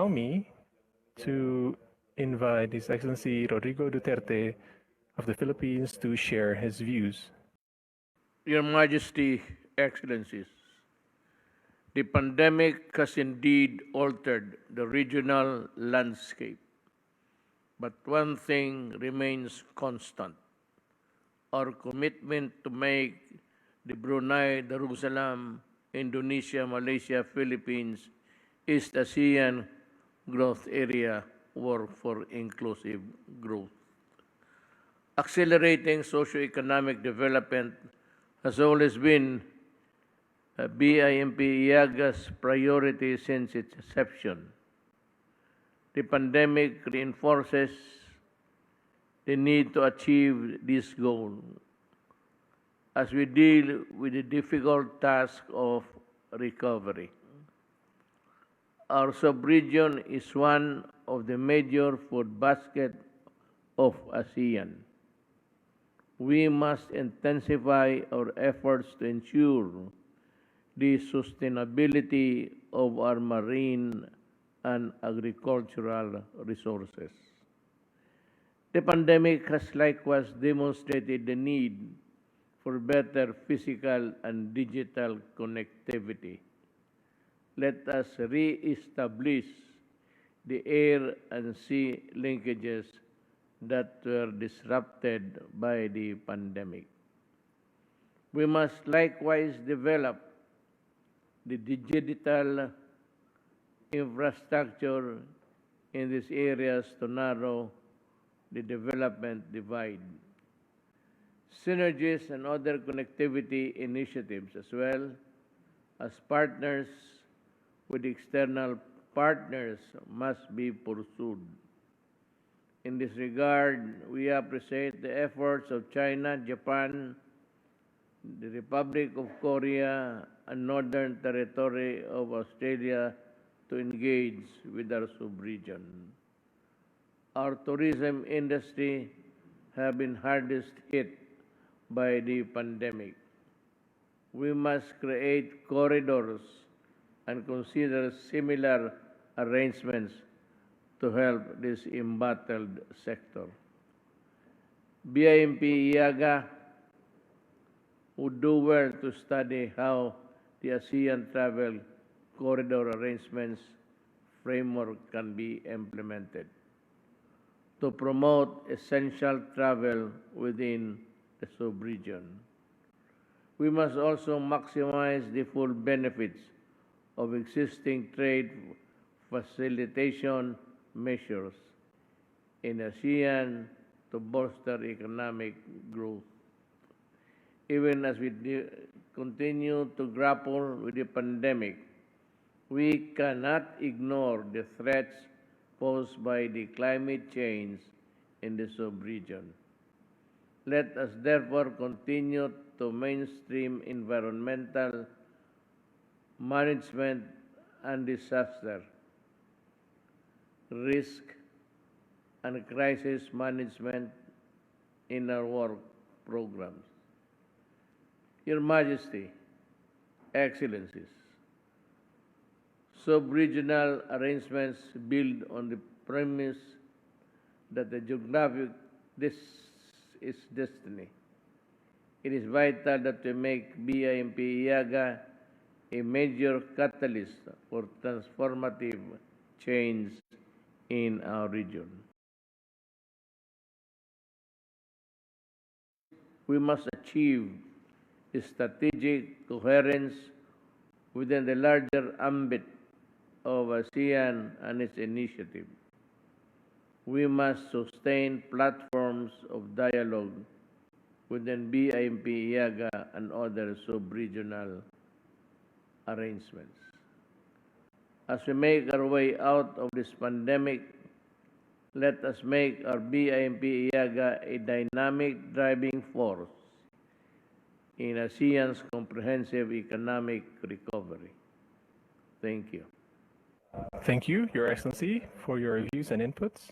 allow me to invite His Excellency Rodrigo Duterte of the Philippines to share his views. Your Majesty, Excellencies, the pandemic has indeed altered the regional landscape, but one thing remains constant: our commitment to make the Brunei Darussalam, Indonesia, Malaysia, Philippines, East ASEAN growth area work for inclusive growth. Accelerating socio-economic development has always been BIMP IAGA's priority since its inception. The pandemic reinforces the need to achieve this goal as we deal with the difficult task of recovery. Our sub-region is one of the major food baskets of ASEAN. We must intensify our efforts to ensure the sustainability of our marine and agricultural resources. The pandemic has likewise demonstrated the need for better physical and digital connectivity. Let us re-establish the air and sea linkages that were disrupted by the pandemic. We must likewise develop the digital infrastructure in these areas to narrow the development divide. Synergies and other connectivity initiatives, as well as partners with external partners, must be pursued. In this regard, we appreciate the efforts of China, Japan, the Republic of Korea, and Northern Territory of Australia to engage with our sub-region. Our tourism industry have been hardest hit by the pandemic. We must create corridors and consider similar arrangements to help this embattled sector. BIMP IAGA would do well to study how the ASEAN travel corridor arrangements framework can be implemented to promote essential travel within the sub-region. We must also maximize the full benefits of existing trade facilitation measures in ASEAN to bolster economic growth. Even as we continue to grapple with the pandemic, we cannot ignore the threats posed by the climate change in the sub-region. Let us therefore continue to mainstream environmental management and disaster risk and crisis management in our work programs. Your Majesty, Excellencies, sub-regional arrangements build on the premise that the geographic this is destiny. It is vital that we make BIMP IAGA a major catalyst for transformative change in our region. We must achieve strategic coherence within the larger ambit of ASEAN and its initiative. We must sustain platforms of dialogue within BIMP IAGA and other sub-regional arrangements. As we make our way out of this pandemic, let us make our BIMP IAGA a dynamic driving force in ASEAN's comprehensive economic recovery. Thank you. Thank you, Your Excellency, for your views and inputs.